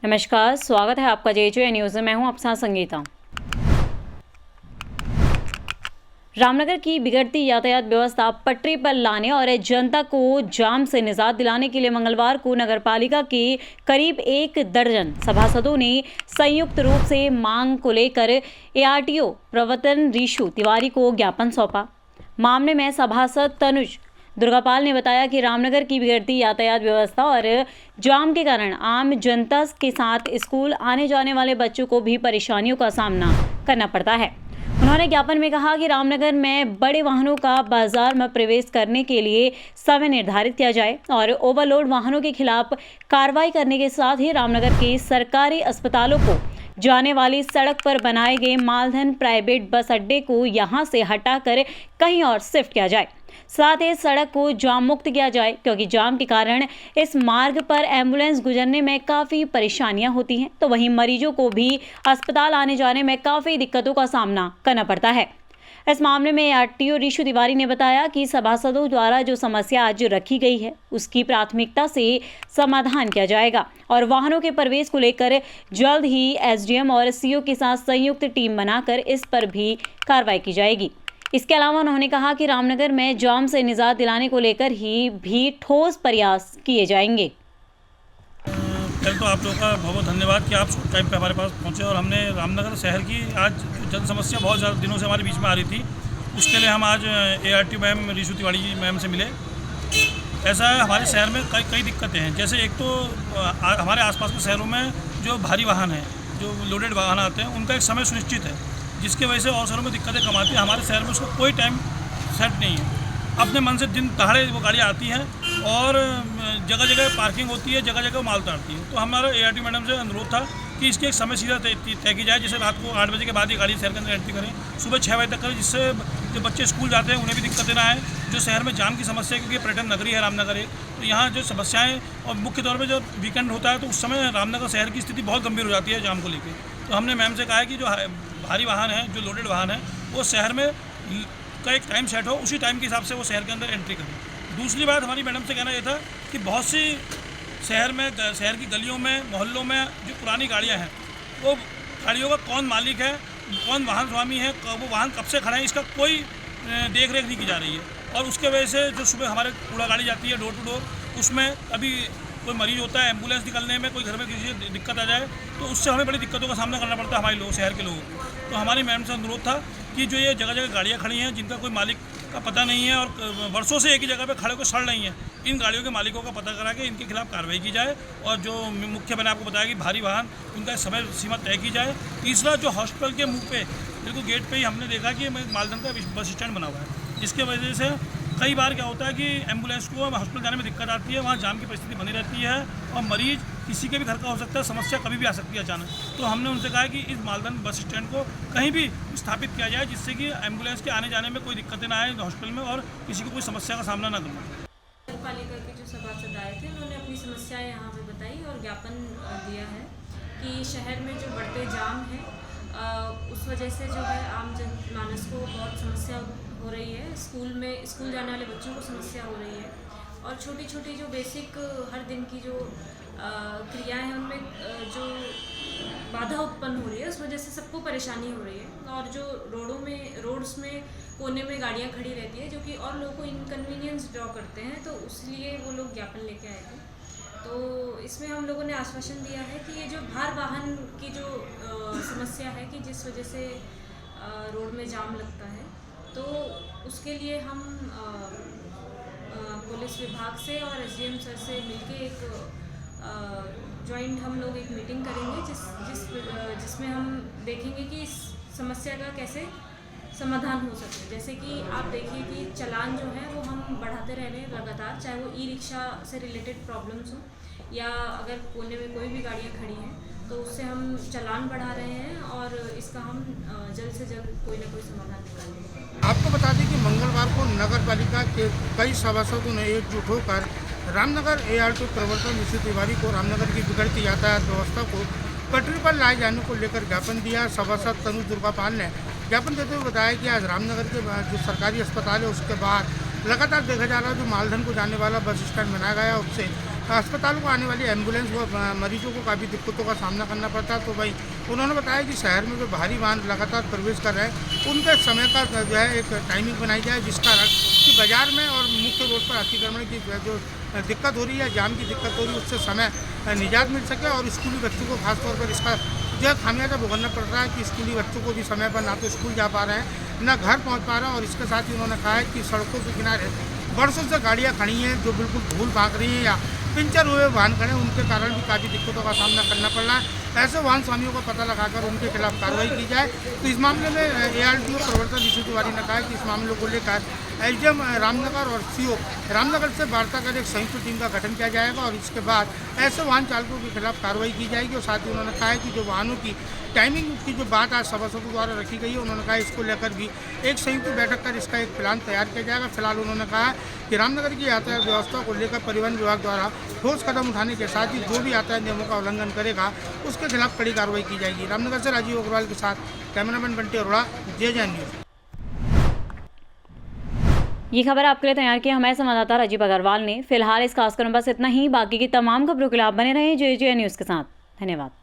नमस्कार, स्वागत है आपका JJ न्यूज़ में। मैं हूं आपके साथ संगीता। रामनगर की बिगड़ती यातायात व्यवस्था पटरी पर लाने और जनता को जाम से निजात दिलाने के लिए मंगलवार को नगरपालिका के करीब 1 दर्जन सभासदों ने संयुक्त रूप से मांग को लेकर ARTO प्रवर्तन ऋषु तिवारी को ज्ञापन सौंपा। मामले में सभासद तनुज दुर्गापाल ने बताया कि रामनगर की बिगड़ती यातायात व्यवस्था और जाम के कारण आम जनता के साथ स्कूल आने जाने वाले बच्चों को भी परेशानियों का सामना करना पड़ता है। उन्होंने ज्ञापन में कहा कि रामनगर में बड़े वाहनों का बाजार में प्रवेश करने के लिए समय निर्धारित किया जाए और ओवरलोड वाहनों के खिलाफ कार्रवाई करने के साथ ही रामनगर के सरकारी अस्पतालों को जाने वाली सड़क पर बनाए गए मालधन प्राइवेट बस अड्डे को यहां से हटाकर कहीं और शिफ्ट किया जाए। साथ ही सड़क को जाम मुक्त किया जाए, क्योंकि जाम के कारण इस मार्ग पर एम्बुलेंस गुजरने में काफ़ी परेशानियां होती हैं, तो वहीं मरीजों को भी अस्पताल आने जाने में काफ़ी दिक्कतों का सामना करना पड़ता है। इस मामले में ARTO ऋषु तिवारी ने बताया कि सभासदों द्वारा जो समस्या आज रखी गई है उसकी प्राथमिकता से समाधान किया जाएगा और वाहनों के प्रवेश को लेकर जल्द ही SDM और CO के साथ संयुक्त टीम बनाकर इस पर भी कार्रवाई की जाएगी। इसके अलावा उन्होंने कहा कि रामनगर में जाम से निजात दिलाने को लेकर ही भी ठोस प्रयास किए जाएंगे। पहले तो आप लोगों का बहुत बहुत धन्यवाद कि आप टाइम पे हमारे पास पहुंचे और हमने रामनगर शहर की आज जन समस्या बहुत ज़्यादा दिनों से हमारे बीच में आ रही थी, उसके लिए हम आज ARTO ma'am Rishu Tiwari ji ma'am से मिले। ऐसा है, हमारे शहर में कई दिक्कतें हैं। जैसे एक तो हमारे आसपास के शहरों में जो भारी वाहन हैं, जो लोडेड वाहन आते हैं, उनका एक समय सुनिश्चित है, जिसकी वजह से और शहरों में दिक्कतें कम आती हैं। हमारे शहर में उसका कोई टाइम सेट नहीं है। अपने मन से दिन दहाड़े वो गाड़ियाँ आती हैं और जगह जगह पार्किंग होती है, जगह जगह माल उतारती है। तो हमारा ARTO मैडम से अनुरोध था कि इसकी एक समय सीधा तय की जाए, जैसे रात को 8 बजे के बाद ये गाड़ी शहर के अंदर एंट्री करें, सुबह 6 बजे तक करें, जिससे जो बच्चे स्कूल जाते हैं उन्हें भी दिक्कतें ना आए। जो शहर में जाम की समस्या है, क्योंकि पर्यटन नगरी है रामनगर एक, तो यहाँ जो समस्याएँ और मुख्य तौर पर जो वीकेंड होता है तो उस समय रामनगर शहर की स्थिति बहुत गंभीर हो जाती है जाम को लेकर। तो हमने मैम से कहा है कि जो भारी वाहन है, जो लोडेड वाहन है, वो शहर में का एक टाइम सेट हो, उसी टाइम के हिसाब से वो शहर के अंदर एंट्री करें। दूसरी बात हमारी मैडम से कहना ये था कि बहुत सी शहर की गलियों में, मोहल्लों में जो पुरानी गाड़ियाँ हैं, वो गाड़ियों का कौन मालिक है, कौन वाहन स्वामी है, वो वाहन कब से खड़ा है, इसका कोई देख रेख नहीं की जा रही है। और उसके वजह से जो सुबह हमारे कूड़ा गाड़ी जाती है डोर टू डोर, उसमें कभी कोई मरीज होता है, एम्बुलेंस निकलने में कोई घर में किसी दिक्कत आ जाए तो उससे हमें बड़ी दिक्कतों का सामना करना पड़ता है हमारे लोग, शहर के लोगों को। तो हमारी मैम से अनुरोध था कि जो ये जगह जगह गाड़ियाँ खड़ी हैं, जिनका कोई मालिक का पता नहीं है और वर्षों से एक ही जगह पे खड़े को सड़ रही हैं, इन गाड़ियों के मालिकों का पता करा के इनके खिलाफ कार्रवाई की जाए। और जो मुख्य मैंने आपको बताया कि भारी वाहन, उनका समय सीमा तय की जाए। तीसरा, जो हॉस्पिटल के मुँह पे बिल्कुल गेट पे ही हमने देखा कि मालदन का बस स्टैंड बना हुआ है, जिसके वजह से कई बार क्या होता है कि एम्बुलेंस को हॉस्पिटल जाने में दिक्कत आती है, वहाँ जाम की परिस्थिति बनी रहती है और मरीज किसी के भी घर का हो सकता है, समस्या कभी भी आ सकती है अचानक। तो हमने उनसे कहा कि इस मालदन बस स्टैंड को कहीं भी स्थापित किया जाए, जिससे कि एम्बुलेंस के आने जाने में कोई दिक्कतें ना आए हॉस्पिटल में और किसी को कोई समस्या का सामना ना करना। नगरपालिका के जो सभासद आए थे, उन्होंने अपनी समस्याएं यहाँ पे बताई और ज्ञापन दिया है कि शहर में जो बढ़ते जाम है उस वजह से जो है आम जन मानस को बहुत समस्या हो रही है। स्कूल जाने वाले बच्चों को समस्या हो रही है और छोटी छोटी जो बेसिक हर दिन की जो क्रियाएं हैं उनमें जो बाधा उत्पन्न हो रही है, उस वजह से सबको परेशानी हो रही है। और जो रोड्स में कोने में गाड़ियां खड़ी रहती है, जो कि और लोगों को इनकन्वीनियंस ड्रॉ करते हैं, तो उसलिए वो लोग ज्ञापन लेके आए थे। तो इसमें हम लोगों ने आश्वासन दिया है कि ये जो भार वाहन की जो समस्या है कि जिस वजह से रोड में जाम लगता है, तो उसके लिए हम पुलिस विभाग से और SDM सर से मिलके एक जॉइंट हम लोग एक मीटिंग करेंगे, जिसमें हम देखेंगे कि इस समस्या का कैसे समाधान हो सके। जैसे कि आप देखिए कि चालान जो है वो हम बढ़ाते रह रहे हैं लगातार, चाहे वो ई-रिक्शा से रिलेटेड प्रॉब्लम्स हो या अगर कोने में कोई भी गाड़ियाँ खड़ी हैं तो उससे हम चालान बढ़ा रहे हैं और इसका हम जल्द से जल्द कोई ना कोई समाधान निकालेंगे। आपको बता दें कि मंगलवार को नगर पालिका के कई सभासदों ने एकजुट होकर रामनगर ARTO प्रवर्तन ऋषु तिवारी को रामनगर की बिगड़ती यातायात व्यवस्था को पटरी पर लाए जाने को लेकर ज्ञापन दिया। सभासद तनुज दुर्गापाल ने ज्ञापन देते हुए बताया कि आज रामनगर के जो सरकारी अस्पताल है उसके बाद लगातार देखा जा रहा है जो मालधन को जाने वाला बस स्टैंड बनाया गया, उससे अस्पताल को आने वाली एम्बुलेंस व मरीजों को काफ़ी दिक्कतों का सामना करना पड़ता है। तो भाई उन्होंने बताया कि शहर में जो भारी वाहन लगातार प्रवेश कर रहे हैं उनके समय का जो है एक टाइमिंग बनाई जाए, जिस कारण कि बाजार में और मुख्य रोड पर अतिक्रमण की जो दिक्कत हो रही है, जाम की दिक्कत हो रही है, उससे समय निजात मिल सके। और स्कूली बच्चों को खासतौर पर इसका जो है खामियाजा भुगतना पड़ रहा है कि स्कूली बच्चों को भी समय पर ना तो स्कूल जा पा रहे हैं, ना घर पहुंच पा रहे हैं। और इसके साथ ही उन्होंने कहा है कि सड़कों के किनारे वर्षों से गाड़ियां खड़ी हैं जो बिल्कुल धूल भाग रही हैं या पंचर हुए वाहन खड़े, उनके कारण भी काफ़ी दिक्कतों का सामना करना पड़ रहा है। ऐसे वाहन स्वामियों का पता लगाकर उनके खिलाफ कार्रवाई की जाए। तो इस मामले में ARTO प्रवर्तन ऋषि तिवारी ने कहा कि इस मामले को लेकर SDM रामनगर और CO रामनगर से वार्ता कर एक संयुक्त टीम का गठन किया जाएगा और इसके बाद ऐसे वाहन चालकों के खिलाफ कार्रवाई की जाएगी। और साथ ही उन्होंने कहा है कि जो वाहनों की टाइमिंग की जो बात आज सभासदों द्वारा रखी गई है, उन्होंने कहा इसको लेकर भी एक संयुक्त बैठक कर इसका एक प्लान तैयार किया जाएगा। फिलहाल उन्होंने कहा कि रामनगर की यातायात व्यवस्था को लेकर परिवहन विभाग द्वारा ठोस कदम उठाने के साथ ही जो भी यातायात नियमों का उल्लंघन करेगा उसके खिलाफ कड़ी कार्रवाई की जाएगी। रामनगर से राजीव अग्रवाल के साथ cameraman Bunty Arora, JJ news. ये खबर आपके लिए तैयार की हमारे संवाददाता राजीव अग्रवाल ने। फिलहाल इस खास खबर में बस इतना ही। बाकी की तमाम खबरों के लिए आप बने रहें JJ न्यूज़ के साथ। धन्यवाद।